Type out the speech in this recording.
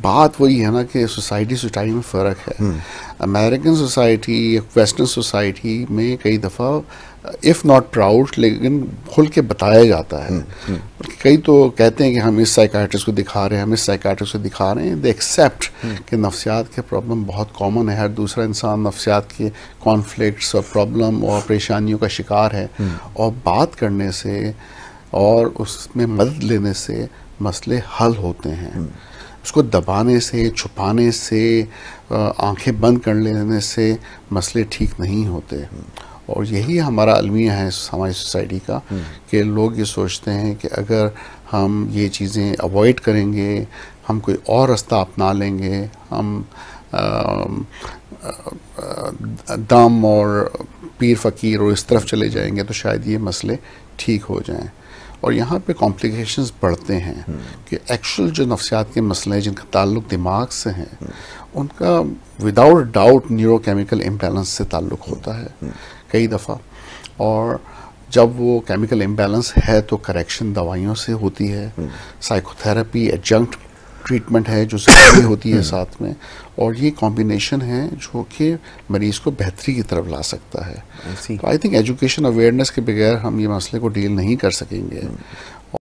बात वही है ना कि सोसाइटी में फ़र्क है। अमेरिकन सोसाइटी या वेस्टर्न सोसाइटी में कई दफ़ा इफ़ नॉट प्राउड लेकिन खुल के बताया जाता है। कई तो कहते हैं कि हम इस साइकाट्रिस्ट को दिखा रहे हैं, हम इस साइकाट्रिस्ट को दिखा रहे हैं, दे एक्सेप्ट कि नफ्सियात के प्रॉब्लम बहुत कॉमन है, हर दूसरा इंसान नफ्सियात के कॉन्फ्लिक्ट्स और प्रॉब्लम और परेशानियों का शिकार है। और बात करने से और उसमें मदद लेने से मसले हल होते हैं। उसको दबाने से, छुपाने से, आंखें बंद कर लेने से मसले ठीक नहीं होते। और यही हमारा अलमिया है हमारी सोसाइटी का कि लोग ये सोचते हैं कि अगर हम ये चीज़ें अवॉइड करेंगे, हम कोई और रास्ता अपना लेंगे, हम दम और पीर फ़कीर और इस तरफ चले जाएंगे तो शायद ये मसले ठीक हो जाएं। और यहाँ पे कॉम्प्लिकेशंस बढ़ते हैं कि एक्चुअल जो नफ्सियात के मसले हैं जिनका ताल्लुक दिमाग से हैं, उनका विदाउट डाउट न्यूरोकेमिकल इम्बैलेंस से ताल्लुक होता है कई दफ़ा। और जब वो केमिकल इम्बैलेंस है तो करेक्शन दवाइयों से होती है, साइकोथेरेपी एडजंक्ट ट्रीटमेंट है जो ज़रूरी होती है साथ में। और ये कॉम्बिनेशन है जो कि मरीज़ को बेहतरी की तरफ ला सकता है। तो आई थिंक एजुकेशन अवेयरनेस के बगैर हम ये मसले को डील नहीं कर सकेंगे।